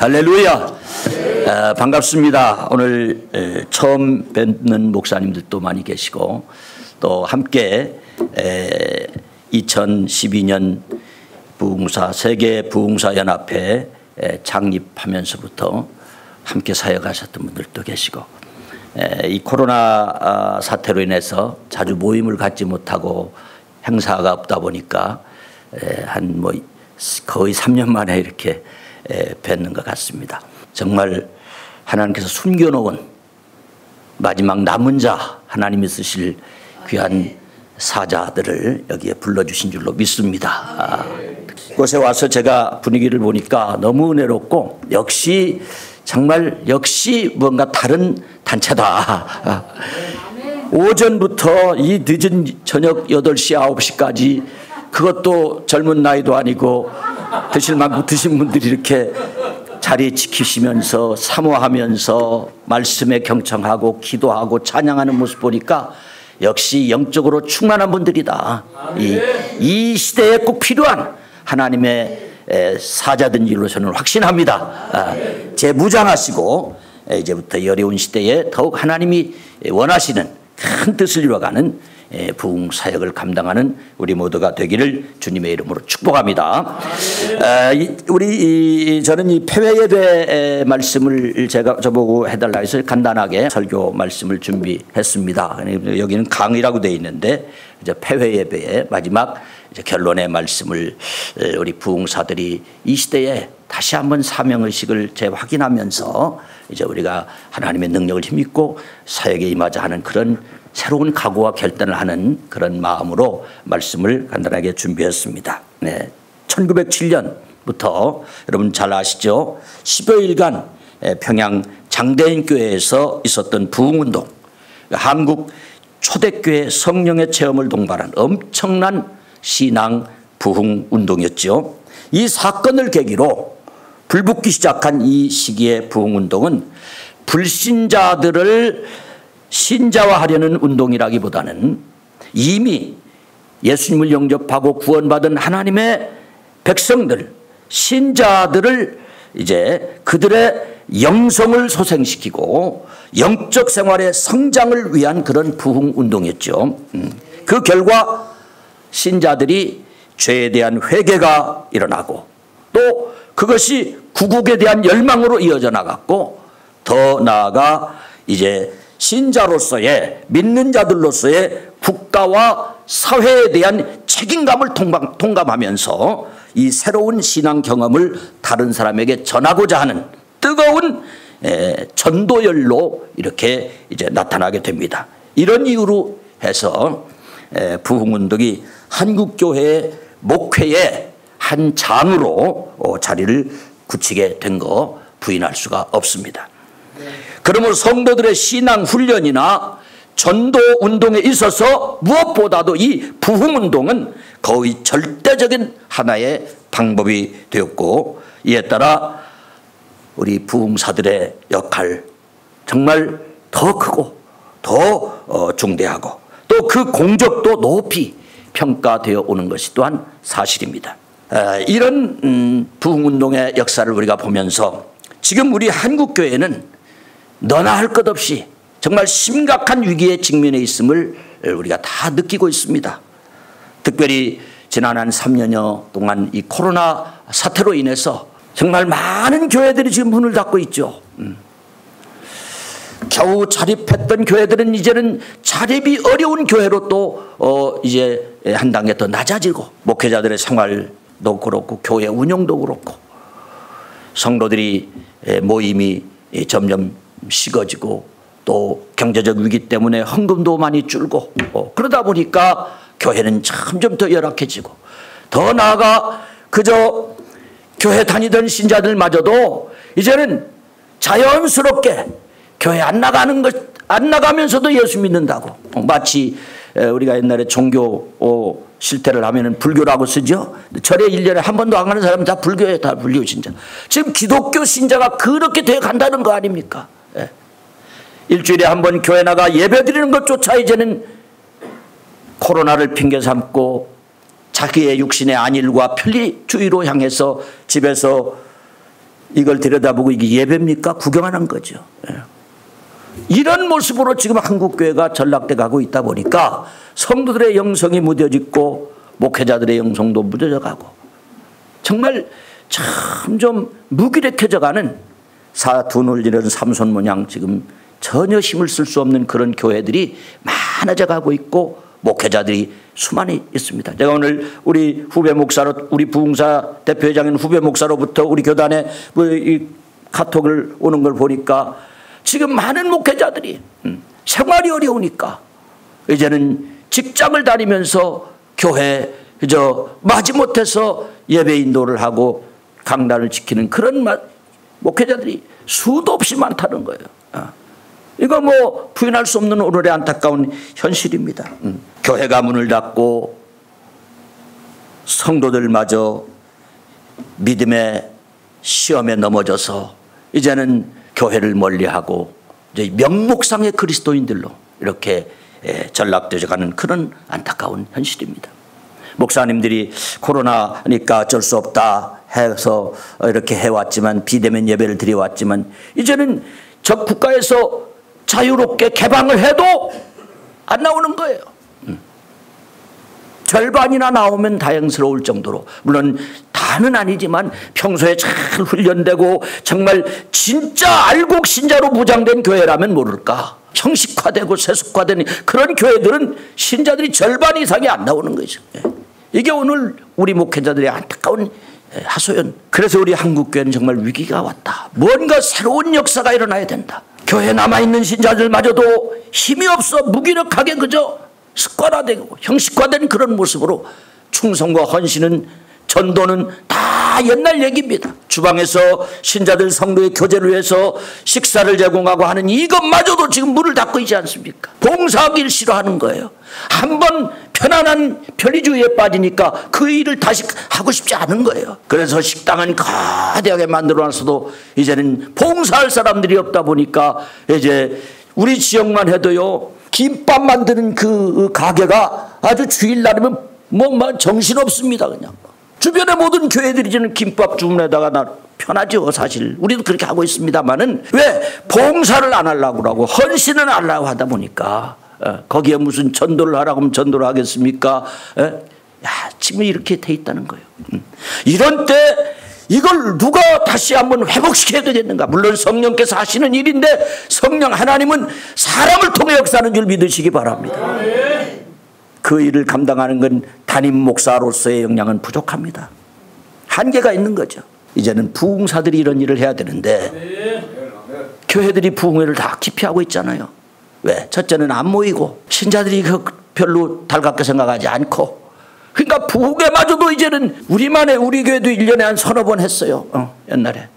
할렐루야. 반갑습니다. 오늘 처음 뵙는 목사님들도 많이 계시고 또 함께 2012년 부흥사 세계 부흥사 연합회 창립하면서부터 함께 사역하셨던 분들도 계시고 이 코로나 사태로 인해서 자주 모임을 갖지 못하고 행사가 없다 보니까 한 거의 3년 만에 이렇게 뵙는 것 같습니다. 정말 하나님께서 숨겨놓은 마지막 남은 자 하나님이 쓰실 귀한 사자들을 여기에 불러주신 줄로 믿습니다. 이곳에 와서 제가 분위기를 보니까 너무 은혜롭고 역시 뭔가 다른 단체다. 오전부터 이 늦은 저녁 8시 9시까지 그것도 젊은 나이도 아니고 드실 만큼 드신 분들이 이렇게 자리 지키시면서 사모하면서 말씀에 경청하고 기도하고 찬양하는 모습 보니까 역시 영적으로 충만한 분들이다. 이 시대에 꼭 필요한 하나님의 사자든 일로 저는 확신합니다. 재무장하시고 이제부터 이 어려운 시대에 더욱 하나님이 원하시는 큰 뜻을 이루어가는 부흥 사역을 감당하는 우리 모두가 되기를 주님의 이름으로 축복합니다. 저는 이 폐회 예배 말씀을 저보고 해달라 해서 간단하게 설교 말씀을 준비했습니다. 여기는 강의라고 되어 있는데 이제 폐회 예배의 마지막 이제 결론의 말씀을 우리 부흥사들이 이 시대에 다시 한번 사명의식을 재확인하면서 이제 우리가 하나님의 능력을 힘입고 사역에 임하자 하는 그런 새로운 각오와 결단을 하는 그런 마음으로 말씀을 간단하게 준비했습니다. 1907년부터 여러분 잘 아시죠? 10여일간 평양 장대인교회에서 있었던 부흥운동, 한국 초대교회 성령의 체험을 동반한 엄청난 신앙 부흥운동이었죠. 이 사건을 계기로 불붙기 시작한 이 시기의 부흥운동은 불신자들을 신자화하려는 운동이라기보다는 이미 예수님을 영접하고 구원받은 하나님의 백성들, 신자들을 이제 그들의 영성을 소생시키고 영적 생활의 성장을 위한 그런 부흥 운동이었죠. 그 결과 신자들이 죄에 대한 회개가 일어나고 또 그것이 구국에 대한 열망으로 이어져 나갔고 더 나아가 이제 신자로서의 믿는 자들로서의 국가와 사회에 대한 책임감을 통감하면서 이 새로운 신앙 경험을 다른 사람에게 전하고자 하는 뜨거운 전도열로 이렇게 이제 나타나게 됩니다. 이런 이유로 해서 부흥운동이 한국교회의 목회의 한 장으로 자리를 굳히게 된 거 부인할 수가 없습니다. 그러므로 성도들의 신앙 훈련이나 전도 운동에 있어서 무엇보다도 이 부흥 운동은 거의 절대적인 하나의 방법이 되었고 이에 따라 우리 부흥사들의 역할 정말 더 크고 더 중대하고 또 그 공적도 높이 평가되어 오는 것이 또한 사실입니다. 이런 부흥 운동의 역사를 우리가 보면서 지금 우리 한국교회는 너나 할 것 없이 정말 심각한 위기에 직면해 있음을 우리가 다 느끼고 있습니다. 특별히 지난 한 3년여 동안 이 코로나 사태로 인해서 정말 많은 교회들이 지금 문을 닫고 있죠. 겨우 자립했던 교회들은 이제는 자립이 어려운 교회로 또 이제 한 단계 더 낮아지고 목회자들의 생활도 그렇고 교회 운영도 그렇고 성도들이 모임이 점점 식어지고 또 경제적 위기 때문에 헌금도 많이 줄고 그러다 보니까 교회는 점점 더 열악해지고 더 나아가 그저 교회 다니던 신자들마저도 이제는 자연스럽게 교회 안 나가면서도 예수 믿는다고 마치 우리가 옛날에 종교 실태를 하면은 불교라고 쓰죠. 절에 1년에 한 번도 안 가는 사람은 다 불교예요. 다 불교 신자. 지금 기독교 신자가 그렇게 되어 간다는 거 아닙니까? 일주일에 한 번 교회 나가 예배 드리는 것조차 이제는 코로나를 핑계 삼고 자기의 육신의 안일과 편리주의로 향해서 집에서 이걸 들여다보고 이게 예배입니까? 구경하는 거죠. 이런 모습으로 지금 한국교회가 전락돼 가고 있다 보니까 성도들의 영성이 무뎌지고 목회자들의 영성도 무뎌져 가고 정말 참 좀 무기력해져 가는 사둔을 이루는 삼손 모양 지금 전혀 힘을 쓸 수 없는 그런 교회들이 많아져 가고 있고 목회자들이 수많이 있습니다. 제가 오늘 우리 후배 목사로 우리 부흥사 대표회장인 후배 목사로부터 우리 교단에 이 카톡을 오는 걸 보니까 지금 많은 목회자들이 생활이 어려우니까 이제는 직장을 다니면서 교회 그저 마지못해서 예배 인도를 하고 강단을 지키는 그런 목회자들이 수도 없이 많다는 거예요. 이거 뭐 부인할 수 없는 오늘의 안타까운 현실입니다. 교회가 문을 닫고 성도들마저 믿음의 시험에 넘어져서 이제는 교회를 멀리하고 이제 명목상의 그리스도인들로 이렇게 전락되어 가는 그런 안타까운 현실입니다. 목사님들이 코로나니까 어쩔 수 없다 해서 이렇게 해왔지만 비대면 예배를 드려왔지만 이제는 저 국가에서 자유롭게 개방을 해도 안 나오는 거예요. 절반이나 나오면 다행스러울 정도로 물론 다는 아니지만 평소에 잘 훈련되고 정말 진짜 알곡 신자로 무장된 교회라면 모를까. 형식화되고 세속화된 그런 교회들은 신자들이 절반 이상이 안 나오는 거죠. 이게 오늘 우리 목회자들의 안타까운 하소연. 그래서 우리 한국교회는 정말 위기가 왔다. 뭔가 새로운 역사가 일어나야 된다. 교회에 남아있는 신자들마저도 힘이 없어 무기력하게 그저 습관화되고 형식화된 그런 모습으로 충성과 헌신은 전도는 다 옛날 얘기입니다. 주방에서 신자들 성도의 교제를 위해서 식사를 제공하고 하는 이것마저도 지금 문을 닫고 있지 않습니까? 봉사하기를 싫어하는 거예요. 한번 편안한 편리주의에 빠지니까 그 일을 다시 하고 싶지 않은 거예요. 그래서 식당은 거대하게 만들어놨어도 이제는 봉사할 사람들이 없다 보니까 이제 우리 지역만 해도요 김밥 만드는 그 가게가 아주 주일날이면 뭐 정신없습니다. 그냥 주변의 모든 교회들이 이제는 김밥 주문에다가 나 편하죠. 사실 우리도 그렇게 하고 있습니다만은 왜 봉사를 안 하려고 그러고 헌신을 안 하려고 하다 보니까 거기에 무슨 전도를 하라고 하면 전도를 하겠습니까? 지금 이렇게 돼 있다는 거예요. 이런 때 이걸 누가 다시 한번 회복시켜야 되겠는가? 물론 성령께서 하시는 일인데 성령 하나님은 사람을 통해 역사하는 줄 믿으시기 바랍니다. 그 일을 감당하는 건 담임 목사로서의 역량은 부족합니다. 한계가 있는 거죠. 이제는 부흥사들이 이런 일을 해야 되는데 교회들이 부흥회를 다 기피하고 있잖아요. 왜? 첫째는 안 모이고 신자들이 별로 달갑게 생각하지 않고 그러니까 부흥회마저도 이제는 우리 교회도 1년에 한 서너 번 했어요. 옛날에.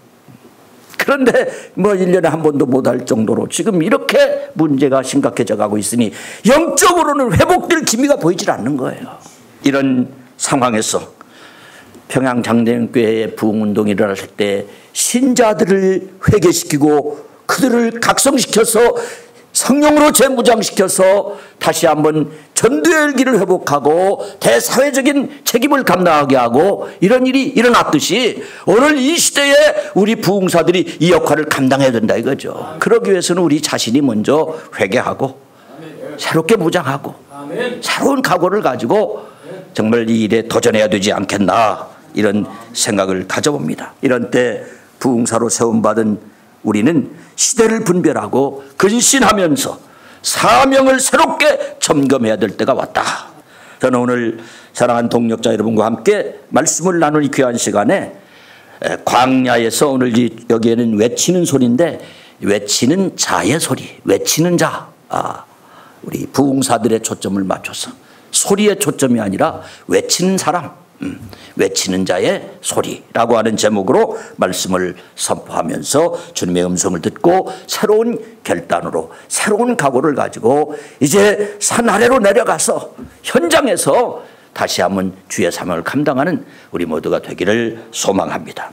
그런데 뭐 1년에 한 번도 못할 정도로 지금 이렇게 문제가 심각해져 가고 있으니 영적으로는 회복될 기미가 보이질 않는 거예요. 이런 상황에서 평양장대교회의 부흥운동이 일어날 때 신자들을 회개시키고 그들을 각성시켜서 성령으로 재무장시켜서 다시 한번 전도의 열기를 회복하고 대사회적인 책임을 감당하게 하고 이런 일이 일어났듯이 오늘 이 시대에 우리 부흥사들이 이 역할을 감당해야 된다 이거죠. 그러기 위해서는 우리 자신이 먼저 회개하고 새롭게 무장하고 새로운 각오를 가지고 정말 이 일에 도전해야 되지 않겠나 이런 생각을 가져봅니다. 이런 때 부흥사로 세움받은 우리는 시대를 분별하고 근신하면서 사명을 새롭게 점검해야 될 때가 왔다. 저는 오늘 사랑하는 동역자 여러분과 함께 말씀을 나눌 이 귀한 시간에 광야에서 오늘 여기에는 외치는 소리인데 외치는 자의 소리, 외치는 자, 우리 부흥사들의 초점을 맞춰서 소리의 초점이 아니라 외치는 사람, 외치는 자의 소리라고 하는 제목으로 말씀을 선포하면서 주님의 음성을 듣고 새로운 결단으로 새로운 각오를 가지고 이제 산 아래로 내려가서 현장에서 다시 한번 주의 사명을 감당하는 우리 모두가 되기를 소망합니다.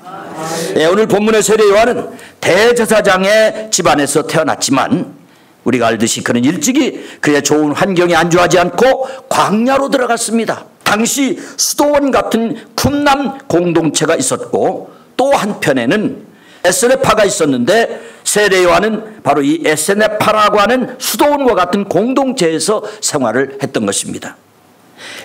오늘 본문의 세례 요한은 대제사장의 집안에서 태어났지만 우리가 알듯이 그는 일찍이 그의 좋은 환경에 안주하지 않고 광야로 들어갔습니다. 당시 수도원 같은 쿰남 공동체가 있었고 또 한편에는 에스네파가 있었는데 세례 요한은 바로 이 에스네파라고 하는 수도원과 같은 공동체에서 생활을 했던 것입니다.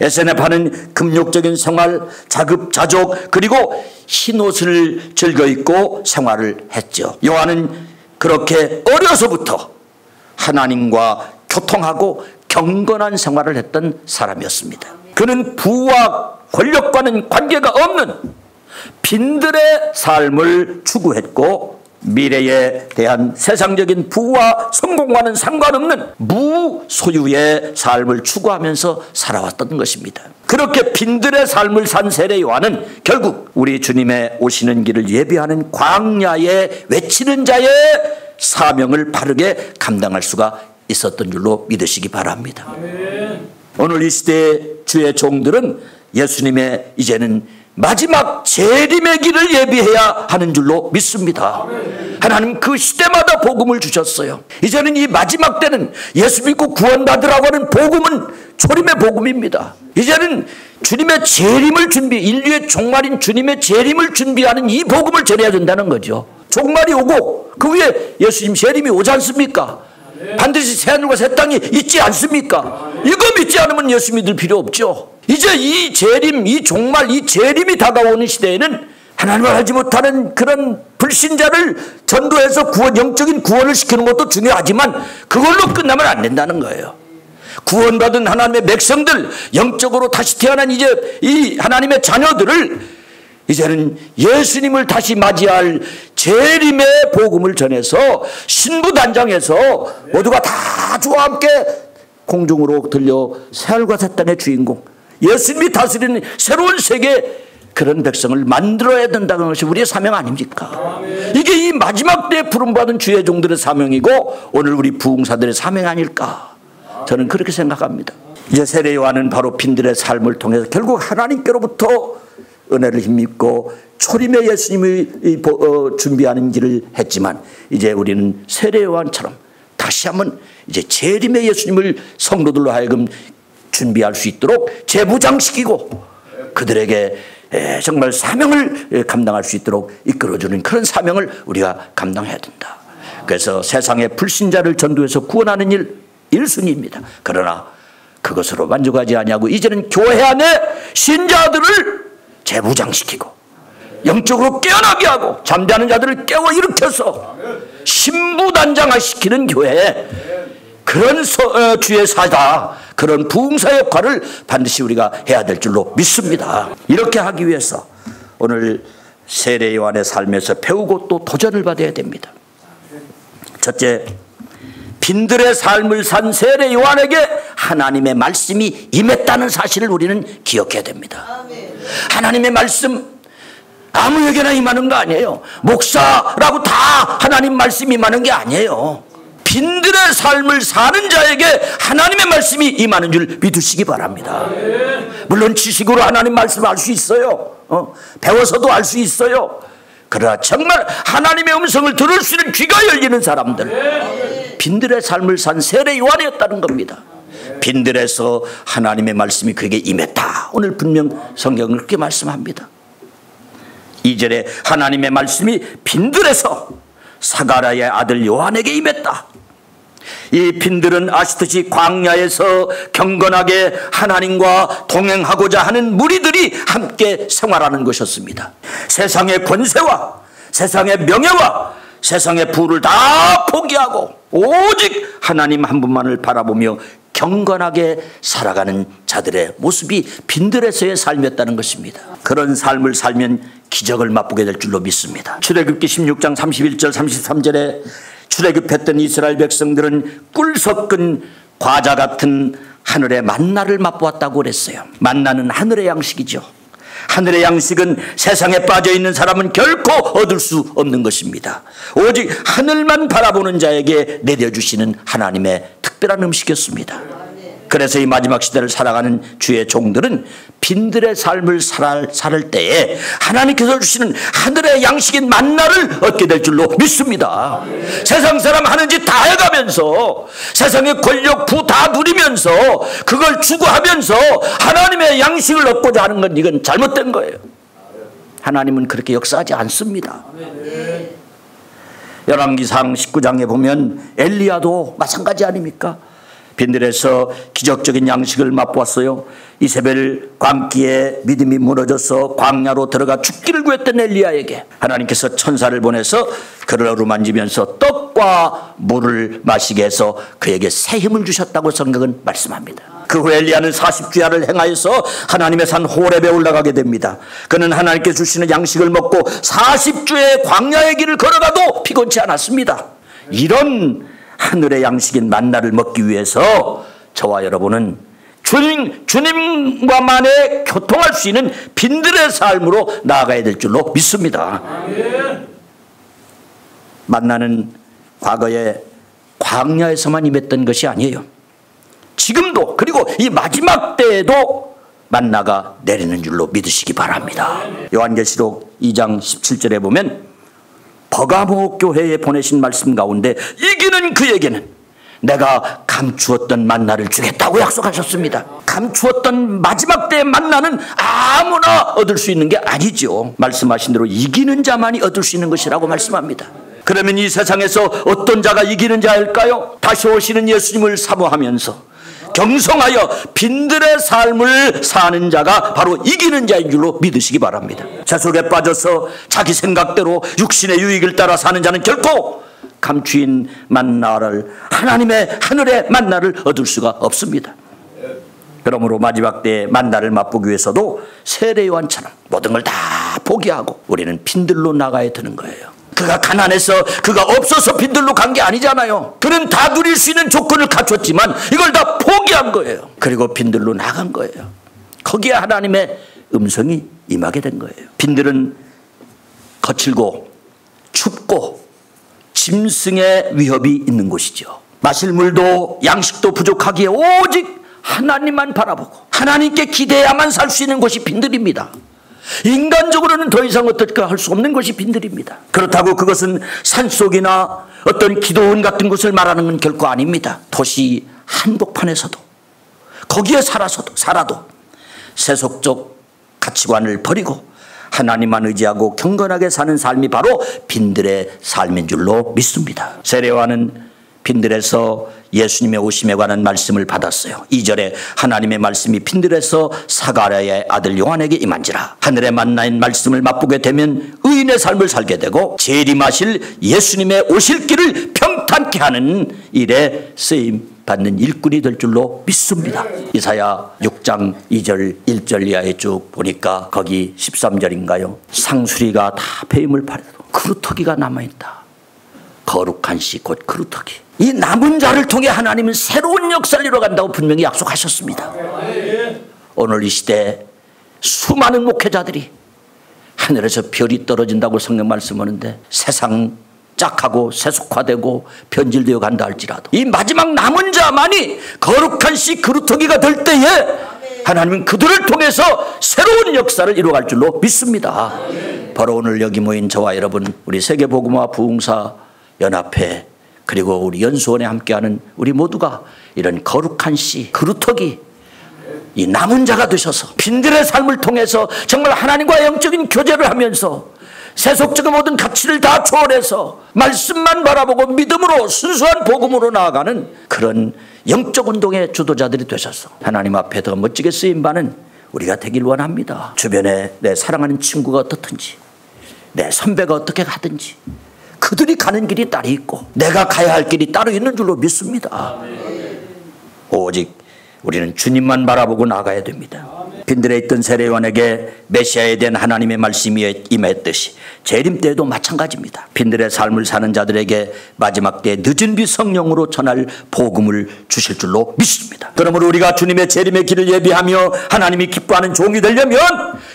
에스네파는 금욕적인 생활, 자급자족, 그리고 흰옷을 즐겨 입고 생활을 했죠. 요한은 그렇게 어려서부터 하나님과 교통하고 경건한 생활을 했던 사람이었습니다. 그는 부와 권력과는 관계가 없는 빈들의 삶을 추구했고, 미래에 대한 세상적인 부와 성공과는 상관없는 무소유의 삶을 추구하면서 살아왔던 것입니다. 그렇게 빈들의 삶을 산 세례 요한은 결국 우리 주님의 오시는 길을 예비하는 광야에 외치는 자의 사명을 바르게 감당할 수가 있었던 줄로 믿으시기 바랍니다. 아멘. 오늘 이 시대의 주의 종들은 예수님의 이제는 마지막 재림의 길을 예비해야 하는 줄로 믿습니다. 하나님 그 시대마다 복음을 주셨어요. 이제는 이 마지막 때는 예수 믿고 구원받으라고 하는 복음은 초림의 복음입니다. 이제는 주님의 재림을 인류의 종말인 주님의 재림을 준비하는 이 복음을 전해야 된다는 거죠. 종말이 오고 그 위에 예수님 재림이 오지 않습니까? 반드시 새하늘과 새 땅이 있지 않습니까? 이거 믿지 않으면 예수 믿을 필요 없죠. 이제 이 재림, 이 종말, 이 재림이 다가오는 시대에는 하나님을 알지 못하는 그런 불신자를 전도해서 영적인 구원을 시키는 것도 중요하지만 그걸로 끝나면 안 된다는 거예요. 구원받은 하나님의 백성들, 영적으로 다시 태어난 이제 이 하나님의 자녀들을 이제는 예수님을 다시 맞이할 재림의 복음을 전해서 신부단장에서 모두가 다 주와 함께 공중으로 들려 새하늘과 새 땅의 주인공, 예수님이 다스리는 새로운 세계, 그런 백성을 만들어야 된다는 것이 우리의 사명 아닙니까? 아멘. 이게 이 마지막 때에 부름받은 주의 종들의 사명이고 오늘 우리 부흥사들의 사명 아닐까, 저는 그렇게 생각합니다. 이제 세례 요한은 바로 빈들의 삶을 통해서 결국 하나님께로부터 은혜를 힘입고 초림의 예수님을 준비하는 길을 했지만, 이제 우리는 세례 요한처럼 다시 한번 이제 재림의 예수님을 성도들로 하여금 준비할 수 있도록 재무장시키고 그들에게 정말 사명을 감당할 수 있도록 이끌어주는 그런 사명을 우리가 감당해야 된다. 그래서 세상의 불신자를 전도해서 구원하는 일 1순위입니다. 그러나 그것으로 만족하지 아니하고 이제는 교회 안에 신자들을 재무장시키고 영적으로 깨어나게 하고 잠자는 자들을 깨워 일으켜서 신부단장화시키는 교회에 그런 주의 사다, 그런 부흥사 역할을 반드시 우리가 해야 될 줄로 믿습니다. 이렇게 하기 위해서 오늘 세례 요한의 삶에서 배우고 또 도전을 받아야 됩니다. 첫째, 빈들의 삶을 산 세례 요한에게 하나님의 말씀이 임했다는 사실을 우리는 기억해야 됩니다. 하나님의 말씀 아무에게나 임하는 거 아니에요. 목사라고 다 하나님 말씀이 임하는 게 아니에요. 빈들의 삶을 사는 자에게 하나님의 말씀이 임하는 줄 믿으시기 바랍니다. 물론 지식으로 하나님 말씀을 알 수 있어요. 배워서도 알 수 있어요. 그러나 정말 하나님의 음성을 들을 수 있는 귀가 열리는 사람들, 빈들의 삶을 산 세례 요한이었다는 겁니다. 빈들에서 하나님의 말씀이 그에게 임했다. 오늘 분명 성경은 그렇게 말씀합니다. 2절에 하나님의 말씀이 빈들에서 사가랴의 아들 요한에게 임했다. 이 빈들은 아시듯이 광야에서 경건하게 하나님과 동행하고자 하는 무리들이 함께 생활하는 것이었습니다. 세상의 권세와 세상의 명예와 세상의 부를 다 포기하고 오직 하나님 한 분만을 바라보며 경건하게 살아가는 자들의 모습이 빈들에서의 삶이었다는 것입니다. 그런 삶을 살면 기적을 맛보게 될 줄로 믿습니다. 출애굽기 16장 31절 33절에 출애굽했던 이스라엘 백성들은 꿀 섞은 과자 같은 하늘의 만나를 맛보았다고 그랬어요. 만나는 하늘의 양식이죠. 하늘의 양식은 세상에 빠져있는 사람은 결코 얻을 수 없는 것입니다. 오직 하늘만 바라보는 자에게 내려주시는 하나님의 특별한 음식이었습니다. 그래서 이 마지막 시대를 살아가는 주의 종들은 빈들의 삶을 살 때에 하나님께서 주시는 하늘의 양식인 만나를 얻게 될 줄로 믿습니다. 세상 사람 하는 짓 다 해가면서 세상의 권력 부 다 누리면서 그걸 추구하면서 하나님의 양식을 얻고자 하는 건 이건 잘못된 거예요. 하나님은 그렇게 역사하지 않습니다. 열왕기상 19장에 보면 엘리야도 마찬가지 아닙니까? 빈들에서 기적적인 양식을 맛보았어요. 이세벨 광기에 믿음이 무너져서 광야로 들어가 죽기를 구했던 엘리야에게 하나님께서 천사를 보내서 그를 어루만지면서 떡과 물을 마시게 해서 그에게 새 힘을 주셨다고 성경은 말씀합니다. 그 후 엘리야는 40주야를 행하여서 하나님의 산 호렙에 올라가게 됩니다. 그는 하나님께 주시는 양식을 먹고 40주의 광야의 길을 걸어가도 피곤치 않았습니다. 이런 하늘의 양식인 만나를 먹기 위해서 저와 여러분은 주님과만의 교통할 수 있는 빈들의 삶으로 나아가야 될 줄로 믿습니다. 만나는 과거에 광야에서만 임했던 것이 아니에요. 지금도, 그리고 이 마지막 때에도 만나가 내리는 줄로 믿으시기 바랍니다. 요한계시록 2장 17절에 보면 버가모 교회에 보내신 말씀 가운데 이기는 그에게는 내가 감추었던 만나를 주겠다고 약속하셨습니다. 감추었던 마지막 때의 만나는 아무나 얻을 수 있는 게 아니죠. 말씀하신 대로 이기는 자만이 얻을 수 있는 것이라고 말씀합니다. 그러면 이 세상에서 어떤 자가 이기는 자일까요? 다시 오시는 예수님을 사모하면서 경성하여 빈들의 삶을 사는 자가 바로 이기는 자인 줄로 믿으시기 바랍니다. 세속에 빠져서 자기 생각대로 육신의 유익을 따라 사는 자는 결코 감추인 만나를, 하나님의 하늘의 만나를 얻을 수가 없습니다. 그러므로 마지막 때의 만나를 맛보기 위해서도 세례 요한처럼 모든 걸 다 포기하고 우리는 빈들로 나가야 되는 거예요. 그가 가난해서, 그가 없어서 빈들로 간 게 아니잖아요. 그는 다 누릴 수 있는 조건을 갖췄지만 이걸 다 포기한 거예요. 그리고 빈들로 나간 거예요. 거기에 하나님의 음성이 임하게 된 거예요. 빈들은 거칠고 춥고 짐승의 위협이 있는 곳이죠. 마실 물도 양식도 부족하기에 오직 하나님만 바라보고 하나님께 기대야만 살 수 있는 곳이 빈들입니다. 인간적으로는 더 이상 어떻게 할 수 없는 것이 빈들입니다. 그렇다고 그것은 산속이나 어떤 기도원 같은 곳을 말하는 건 결코 아닙니다. 도시 한복판에서도, 거기에 살아도 세속적 가치관을 버리고 하나님만 의지하고 경건하게 사는 삶이 바로 빈들의 삶인 줄로 믿습니다. 세례요한은 빈들에서 예수님의 오심에 관한 말씀을 받았어요. 2절에 하나님의 말씀이 빈들에서 사가랴의 아들 요한에게 임한지라. 하늘의 만나인 말씀을 맛보게 되면 의인의 삶을 살게 되고 재림하실 예수님의 오실 길을 평탄케 하는 일에 쓰임 받는 일꾼이 될 줄로 믿습니다. 이사야 6장 2절 1절 이하에 쭉 보니까 거기 13절인가요? 상수리가 다 폐임을 파려도 그루터기가 남아있다. 거룩한 씨 곧 그루터기. 이 남은 자를 통해 하나님은 새로운 역사를 이뤄간다고 분명히 약속하셨습니다. 오늘 이 시대에 수많은 목회자들이 하늘에서 별이 떨어진다고 성경 말씀하는데 세상 짝하고 세속화되고 변질되어 간다 할지라도 이 마지막 남은 자만이 거룩한 씨 그루터기가 될 때에 하나님은 그들을 통해서 새로운 역사를 이루어갈 줄로 믿습니다. 바로 오늘 여기 모인 저와 여러분, 우리 세계복음화 부흥사 연합회 그리고 우리 연수원에 함께하는 우리 모두가 이런 거룩한 씨 그루터기, 이 남은 자가 되셔서 빈들의 삶을 통해서 정말 하나님과의 영적인 교제를 하면서 세속적인 모든 가치를 다 초월해서 말씀만 바라보고 믿음으로 순수한 복음으로 나아가는 그런 영적 운동의 주도자들이 되셔서 하나님 앞에 더 멋지게 쓰임받는 우리가 되길 원합니다. 주변에 내 사랑하는 친구가 어떻든지, 내 선배가 어떻게 가든지 그들이 가는 길이 따로 있고 내가 가야 할 길이 따로 있는 줄로 믿습니다. 오직 우리는 주님만 바라보고 나가야 됩니다. 빈들에 있던 세례요한에게 메시아에 대한 하나님의 말씀이 임했듯이 재림 때에도 마찬가지입니다. 빈들의 삶을 사는 자들에게 마지막 때 늦은 비 성령으로 전할 복음을 주실 줄로 믿습니다. 그러므로 우리가 주님의 재림의 길을 예비하며 하나님이 기뻐하는 종이 되려면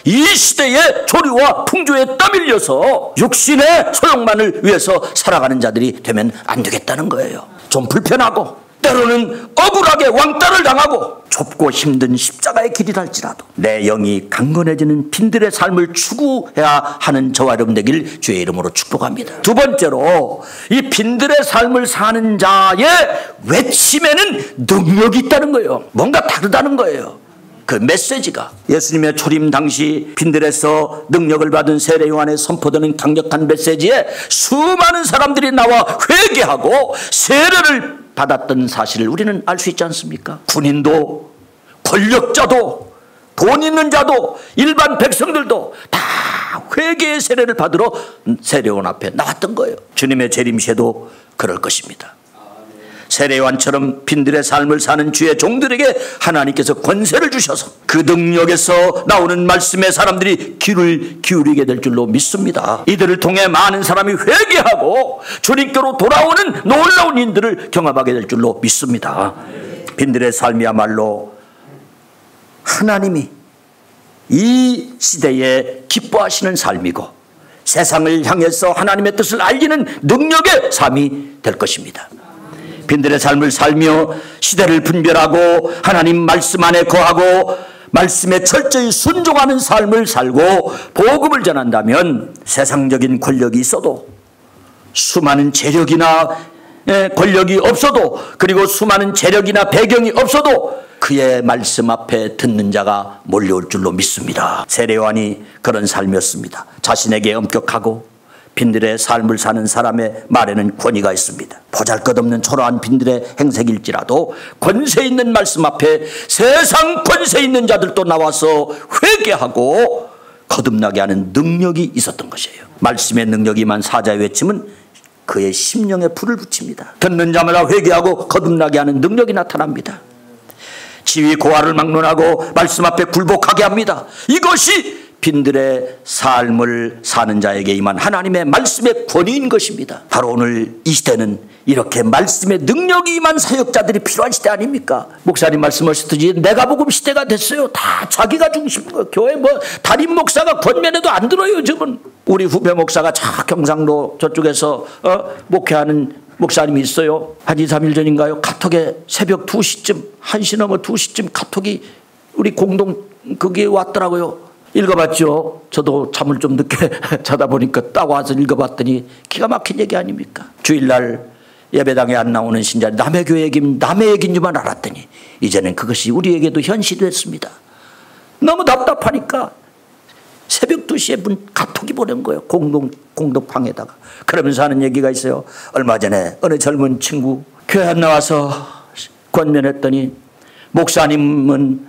이 시대의 조류와 풍조에 땀 흘려서 육신의 소욕만을 위해서 살아가는 자들이 되면 안 되겠다는 거예요. 좀 불편하고 때로는 억울하게 왕따를 당하고 좁고 힘든 십자가의 길이랄지라도 내 영이 강건해지는 빈들의 삶을 추구해야 하는 저와 여러분 되길 주의 이름으로 축복합니다. 두 번째로 이 빈들의 삶을 사는 자의 외침에는 능력이 있다는 거예요. 뭔가 다르다는 거예요. 그 메시지가 예수님의 초림 당시 빈들에서 능력을 받은 세례 요한의 선포되는 강력한 메시지에 수많은 사람들이 나와 회개하고 세례를 받았던 사실을 우리는 알 수 있지 않습니까? 군인도 권력자도 돈 있는 자도 일반 백성들도 다 회개의 세례를 받으러 세례요한 앞에 나왔던 거예요. 주님의 재림시에도 그럴 것입니다. 세례요한처럼 빈들의 삶을 사는 주의 종들에게 하나님께서 권세를 주셔서 그 능력에서 나오는 말씀에 사람들이 귀를 기울이게 될 줄로 믿습니다. 이들을 통해 많은 사람이 회개하고 주님께로 돌아오는 놀라운 인들을 경험하게 될 줄로 믿습니다. 빈들의 삶이야말로 하나님이 이 시대에 기뻐하시는 삶이고 세상을 향해서 하나님의 뜻을 알리는 능력의 삶이 될 것입니다. 빈들의 삶을 살며 시대를 분별하고 하나님 말씀 안에 거하고 말씀에 철저히 순종하는 삶을 살고 복음을 전한다면 세상적인 권력이 있어도 수많은 재력이나 권력이 없어도 그리고 수많은 재력이나 배경이 없어도 그의 말씀 앞에 듣는 자가 몰려올 줄로 믿습니다. 세례 요한이 그런 삶이었습니다. 자신에게 엄격하고 빈들의 삶을 사는 사람의 말에는 권위가 있습니다. 보잘것없는 초라한 빈들의 행색일지라도 권세 있는 말씀 앞에 세상 권세 있는 자들도 나와서 회개하고 거듭나게 하는 능력이 있었던 것이에요. 말씀의 능력이 임한 사자의 외침은 그의 심령에 불을 붙입니다. 듣는 자마다 회개하고 거듭나게 하는 능력이 나타납니다. 지위 고하를 막론하고 말씀 앞에 굴복하게 합니다. 이것이 빈들의 삶을 사는 자에게 임한 하나님의 말씀의 권위인 것입니다. 바로 오늘 이 시대는 이렇게 말씀의 능력이 임한 사역자들이 필요한 시대 아닙니까? 목사님 말씀하셨듯이 내가복음 시대가 됐어요. 다 자기가 중심인 거예요. 교회 담임 목사가 권면해도 안 들어요. 요즘은 우리 후배 목사가 경상도 저쪽에서 목회하는 목사님이 있어요. 한 2, 3일 전인가요? 카톡에 새벽 2시쯤 1시 넘어 2시쯤 카톡이 우리 공동 거기에 왔더라고요. 읽어봤죠. 저도 잠을 좀 늦게 자다 보니까 딱 와서 읽어봤더니 기가 막힌 얘기 아닙니까? 주일날 예배당에 안 나오는 신자 남의 교회 얘기는 남의 얘기인 줄만 알았더니 이제는 그것이 우리에게도 현실이 됐습니다. 너무 답답하니까 새벽 2시에 카톡이 보낸 거예요. 공동방에다가. 그러면서 하는 얘기가 있어요. 얼마 전에 어느 젊은 친구 교회 안 나와서 권면했더니 목사님은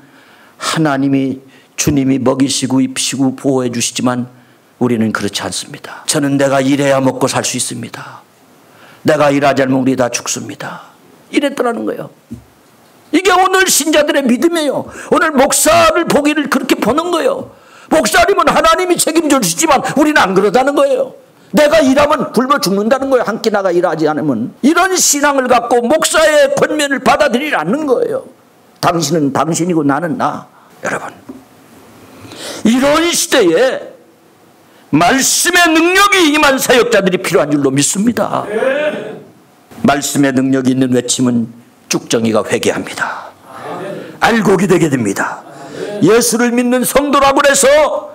하나님이 주님이 먹이시고 입히시고 보호해 주시지만 우리는 그렇지 않습니다. 저는 내가 일해야 먹고 살 수 있습니다. 내가 일하지 않으면 우리 다 죽습니다. 이랬더라는 거예요. 이게 오늘 신자들의 믿음이에요. 오늘 목사를 보기를 그렇게 보는 거예요. 목사님은 하나님이 책임져 주시지만 우리는 안 그러다는 거예요. 내가 일하면 굶어 죽는다는 거예요. 한 끼 나가 일하지 않으면. 이런 신앙을 갖고 목사의 권면을 받아들이지 않는 거예요. 당신은 당신이고 나는 나. 여러분, 이런 시대에 말씀의 능력이 임한 사역자들이 필요한 줄로 믿습니다. 말씀의 능력이 있는 외침은 쭉정이가 회개합니다. 알고 기되게 됩니다. 예수를 믿는 성도라고 해서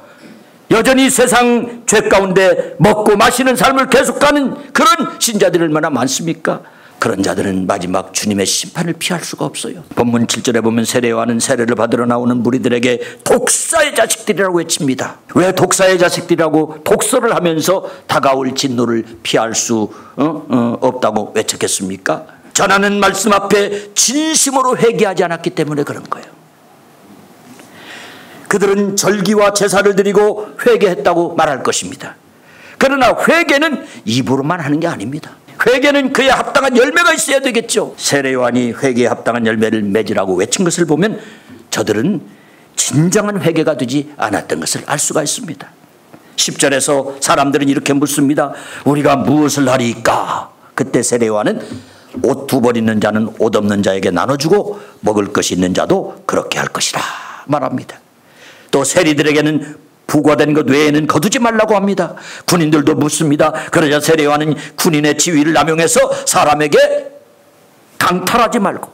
여전히 세상 죄 가운데 먹고 마시는 삶을 계속 가는 그런 신자들이 얼마나 많습니까? 그런 자들은 마지막 주님의 심판을 피할 수가 없어요. 본문 7절에 보면 세례 요한은 세례를 받으러 나오는 무리들에게 독사의 자식들이라고 외칩니다. 왜 독사의 자식들이라고 독서를 하면서 다가올 진노를 피할 수 없다고 외쳤겠습니까? 전하는 말씀 앞에 진심으로 회개하지 않았기 때문에 그런 거예요. 그들은 절기와 제사를 드리고 회개했다고 말할 것입니다. 그러나 회개는 입으로만 하는 게 아닙니다. 회개는 그에 합당한 열매가 있어야 되겠죠. 세례 요한이 회개에 합당한 열매를 맺으라고 외친 것을 보면 저들은 진정한 회개가 되지 않았던 것을 알 수가 있습니다. 10절에서 사람들은 이렇게 묻습니다. 우리가 무엇을 하리까? 그때 세례 요한은 옷 2벌 있는 자는 옷 없는 자에게 나눠주고 먹을 것이 있는 자도 그렇게 할 것이라 말합니다. 또 세리들에게는 부과된 것 외에는 거두지 말라고 합니다. 군인들도 묻습니다. 그러자 세례 요한은 군인의 지위를 남용해서 사람에게 강탈하지 말고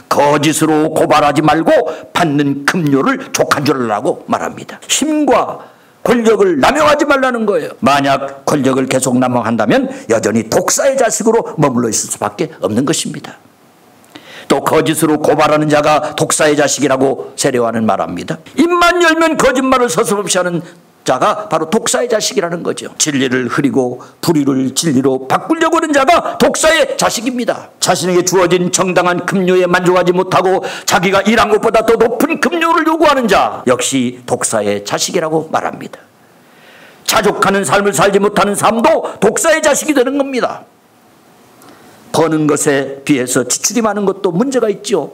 거짓으로 고발하지 말고 받는 급료를 족한 줄 알라고 말합니다. 힘과 권력을 남용하지 말라는 거예요. 만약 권력을 계속 남용한다면 여전히 독사의 자식으로 머물러 있을 수밖에 없는 것입니다. 또 거짓으로 고발하는 자가 독사의 자식이라고 세례요한은 말합니다. 입만 열면 거짓말을 서슴없이 하는 자가 바로 독사의 자식이라는 거죠. 진리를 흐리고 불의를 진리로 바꾸려고 하는 자가 독사의 자식입니다. 자신에게 주어진 정당한 급료에 만족하지 못하고 자기가 일한 것보다 더 높은 급료를 요구하는 자 역시 독사의 자식이라고 말합니다. 자족하는 삶을 살지 못하는 삶도 독사의 자식이 되는 겁니다. 버는 것에 비해서 지출이 많은 것도 문제가 있죠.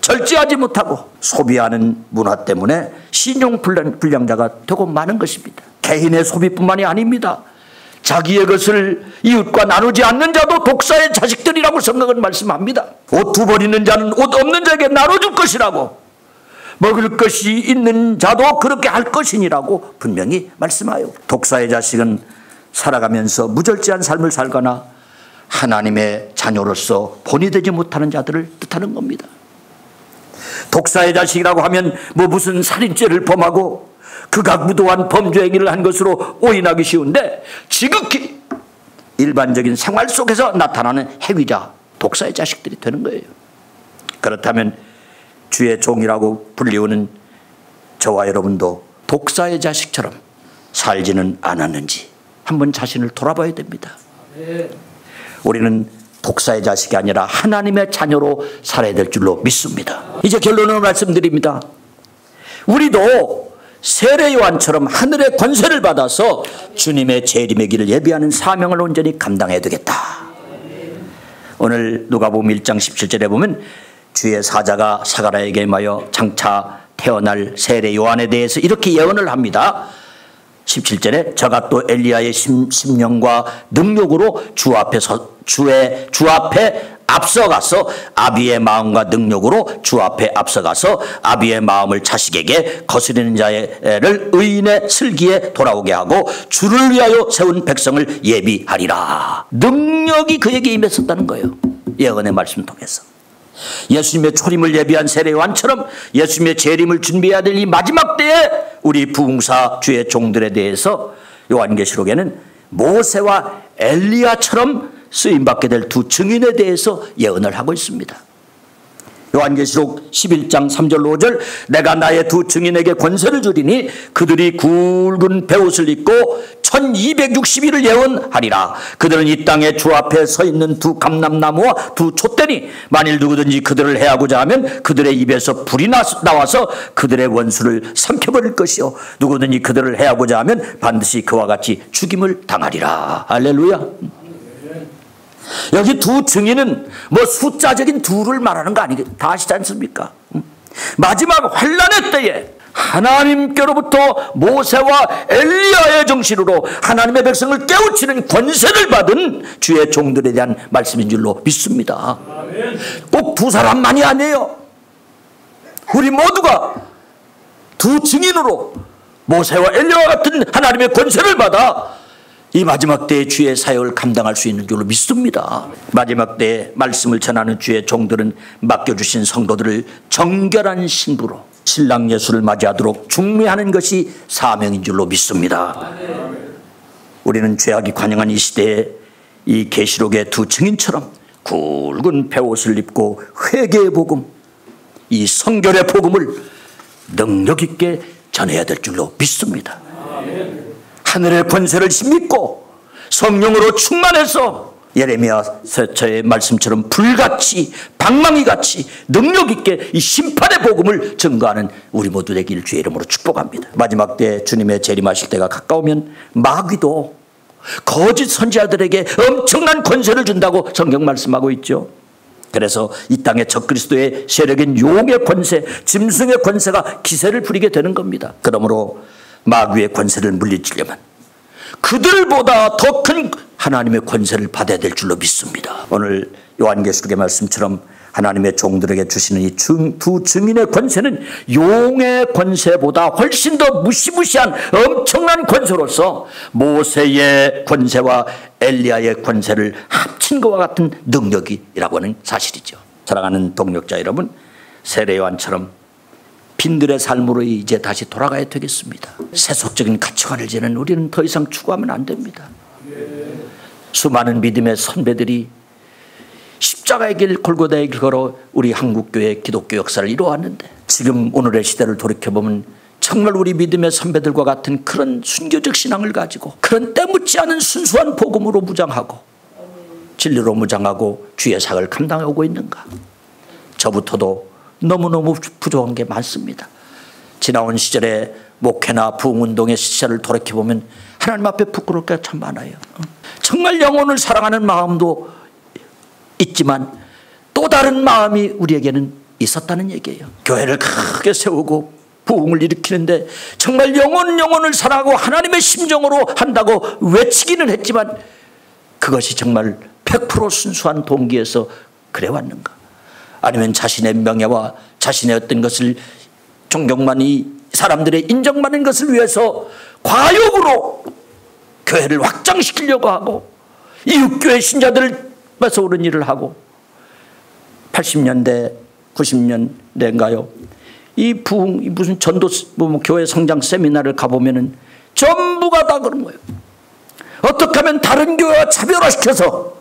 절제하지 못하고 소비하는 문화 때문에 신용불량자가 되고 마는 것입니다. 개인의 소비뿐만이 아닙니다. 자기의 것을 이웃과 나누지 않는 자도 독사의 자식들이라고 성경은 말씀합니다. 옷 두 벌 있는 자는 옷 없는 자에게 나눠줄 것이라고, 먹을 것이 있는 자도 그렇게 할 것이니라고 분명히 말씀하여, 독사의 자식은 살아가면서 무절제한 삶을 살거나 하나님의 자녀로서 본이 되지 못하는 자들을 뜻하는 겁니다. 독사의 자식이라고 하면 무슨 살인죄를 범하고 극악무도한 범죄 행위를 한 것으로 오인하기 쉬운데, 지극히 일반적인 생활 속에서 나타나는 행위자, 독사의 자식들이 되는 거예요. 그렇다면 주의 종이라고 불리우는 저와 여러분도 독사의 자식처럼 살지는 않았는지 한번 자신을 돌아봐야 됩니다. 우리는 독사의 자식이 아니라 하나님의 자녀로 살아야 될 줄로 믿습니다. 이제 결론을 말씀드립니다. 우리도 세례요한처럼 하늘의 권세를 받아서 주님의 재림의 길을 예비하는 사명을 온전히 감당해야 되겠다. 오늘 누가복음 1장 17절에 보면 주의 사자가 사가랴에게 임하여 장차 태어날 세례요한에 대해서 이렇게 예언을 합니다. 17절에 저가 또 엘리야의 심령과 능력으로 주 앞에 앞서가서 아비의 마음과 능력으로 주 앞에 앞서가서 아비의 마음을 자식에게 거스리는 자를 의인의 슬기에 돌아오게 하고 주를 위하여 세운 백성을 예비하리라. 능력이 그에게 임했었다는 거예요. 예언의 말씀 통해서. 예수님의 초림을 예비한 세례요한처럼 예수님의 재림을 준비해야 될 이 마지막 때에 우리 부흥사 주의 종들에 대해서 요한계시록에는 모세와 엘리야처럼 쓰임받게 될 두 증인에 대해서 예언을 하고 있습니다. 요한계시록 11장 3절 5절 내가 나의 두 증인에게 권세를 주리니 그들이 굵은 베옷을 입고 1260일을 예언하리라. 그들은 이 땅에 주 앞에 서 있는 두 감람나무와 두 촛대니 만일 누구든지 그들을 해하고자 하면 그들의 입에서 불이 나와서 그들의 원수를 삼켜버릴 것이요 누구든지 그들을 해하고자 하면 반드시 그와 같이 죽임을 당하리라. 할렐루야. 여기 두 증인은 숫자적인 두를 말하는 거 아니겠다. 다 아시지 않습니까? 마지막 환난의 때에 하나님께로부터 모세와 엘리야의 정신으로 하나님의 백성을 깨우치는 권세를 받은 주의 종들에 대한 말씀인 줄로 믿습니다. 꼭 두 사람만이 아니에요. 우리 모두가 두 증인으로 모세와 엘리야와 같은 하나님의 권세를 받아 이 마지막 때의 주의 사역을 감당할 수 있는 줄로 믿습니다. 마지막 때에 말씀을 전하는 주의 종들은 맡겨주신 성도들을 정결한 신부로 신랑 예수를 맞이하도록 중매하는 것이 사명인 줄로 믿습니다. 우리는 죄악이 관영한 이 시대에 이 계시록의 두 증인처럼 굵은 베옷을 입고 회개의 복음, 이 성결의 복음을 능력 있게 전해야 될 줄로 믿습니다. 하늘의 권세를 믿고 성령으로 충만해서 예레미야서의 말씀처럼 불같이 방망이같이 능력 있게 이 심판의 복음을 증거하는 우리 모두 되길 주의 이름으로 축복합니다. 마지막 때 주님의 재림하실 때가 가까우면 마귀도 거짓 선지자들에게 엄청난 권세를 준다고 성경 말씀하고 있죠. 그래서 이 땅의 적그리스도의 세력인 용의 권세, 짐승의 권세가 기세를 부리게 되는 겁니다. 그러므로 마귀의 권세를 물리치려면 그들보다 더 큰 하나님의 권세를 받아야 될 줄로 믿습니다. 오늘 요한계시록의 말씀처럼 하나님의 종들에게 주시는 이 두 증인의 권세는 용의 권세보다 훨씬 더 무시무시한 엄청난 권세로서 모세의 권세와 엘리야의 권세를 합친 것과 같은 능력이라고 하는 사실이죠. 사랑하는 동역자 여러분, 세례요한처럼 빈들의 삶으로 이제 다시 돌아가야 되겠습니다. 세속적인 가치관을 지는 우리는 더 이상 추구하면 안 됩니다. 수많은 믿음의 선배들이 십자가의 길, 골고다의 길 걸어 우리 한국교회 기독교 역사를 이루어왔는데, 지금 오늘의 시대를 돌이켜보면 정말 우리 믿음의 선배들과 같은 그런 순교적 신앙을 가지고 그런 때묻지 않은 순수한 복음으로 무장하고 진리로 무장하고 주의 사역을 감당하고 있는가? 저부터도 너무너무 부족한 게 많습니다. 지나온 시절에 목회나 부흥운동의 시절을 돌이켜보면 하나님 앞에 부끄러울 게 참 많아요. 정말 영혼을 사랑하는 마음도 있지만 또 다른 마음이 우리에게는 있었다는 얘기예요. 교회를 크게 세우고 부흥을 일으키는데 정말 영혼을 사랑하고 하나님의 심정으로 한다고 외치기는 했지만 그것이 정말 100% 순수한 동기에서 그래 왔는가? 아니면 자신의 명예와 자신의 어떤 것을 존경만이 사람들의 인정받는 것을 위해서 과욕으로 교회를 확장시키려고 하고 이웃교회 신자들을 뺏어오는 일을 하고 80년대 90년대인가요? 이 부흥 무슨 전도 교회 성장 세미나를 가보면은 전부가 다 그런 거예요. 어떻게 하면 다른 교회와 차별화시켜서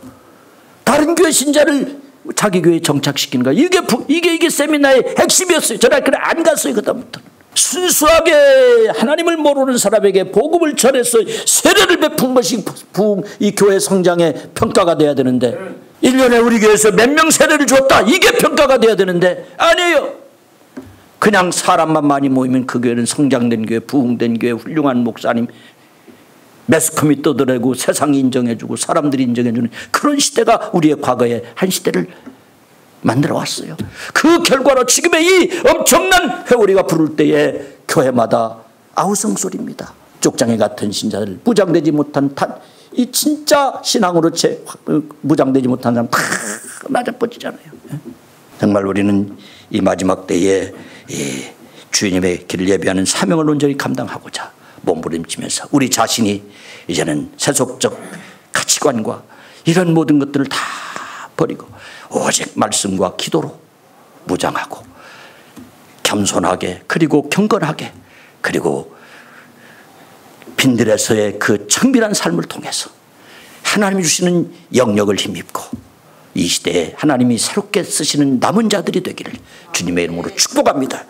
다른 교회 신자를 자기 교회에 정착시키는가? 이게 세미나의 핵심이었어요. 저는 그래 안 갔어요. 그다음부터 순수하게 하나님을 모르는 사람에게 복음을 전해서 세례를 베푼 것이 부흥, 이 교회 성장의 평가가 돼야 되는데 1년에 우리 교회에서 몇 명 세례를 줬다, 이게 평가가 돼야 되는데 아니에요. 그냥 사람만 많이 모이면 그 교회는 성장된 교회, 부흥된 교회, 훌륭한 목사님, 매스컴이 떠들어내고 세상이 인정해주고 사람들이 인정해주는 그런 시대가 우리의 과거에 한 시대를 만들어 왔어요. 그 결과로 지금의 이 엄청난 회오리가 부를 때에 교회마다 아우성 소리입니다. 쪽장애 같은 신자들, 무장되지 못한 이 진짜 신앙으로 무장되지 못한 사람 다 낮아버리잖아요. 정말 우리는 이 마지막 때에 이 주님의 길을 예비하는 사명을 온전히 감당하고자 몸부림치면서 우리 자신이 이제는 세속적 가치관과 이런 모든 것들을 다 버리고 오직 말씀과 기도로 무장하고 겸손하게 그리고 경건하게 그리고 빈들에서의 그 청밀한 삶을 통해서 하나님이 주시는 영역을 힘입고 이 시대에 하나님이 새롭게 쓰시는 남은 자들이 되기를 주님의 이름으로 축복합니다.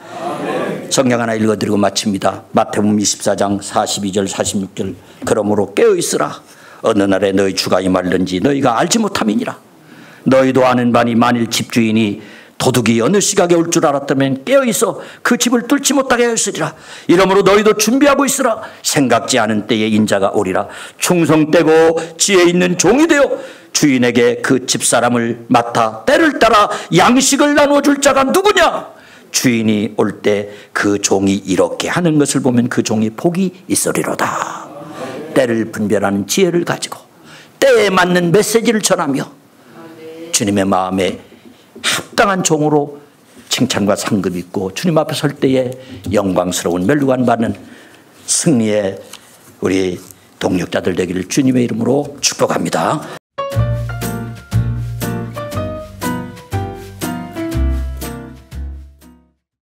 성경 하나 읽어드리고 마칩니다. 마태복음 24장 42절 46절. 그러므로 깨어있으라. 어느 날에 너희 주가 임할는지 너희가 알지 못함이니라. 너희도 아는 바니 만일 집주인이 도둑이 어느 시각에 올 줄 알았다면 깨어있어 그 집을 뚫지 못하게 하였으리라. 이러므로 너희도 준비하고 있으라. 생각지 않은 때에 인자가 오리라. 충성되고 지혜 있는 종이 되어 주인에게 그 집사람을 맡아 때를 따라 양식을 나누어 줄 자가 누구냐? 주인이 올 때 그 종이 이렇게 하는 것을 보면 그 종이 복이 있으리로다. 때를 분별하는 지혜를 가지고 때에 맞는 메시지를 전하며 주님의 마음에 합당한 종으로 칭찬과 상급 있고 주님 앞에 설 때에 영광스러운 멸류관 받는 승리의 우리 동력자들 되기를 주님의 이름으로 축복합니다.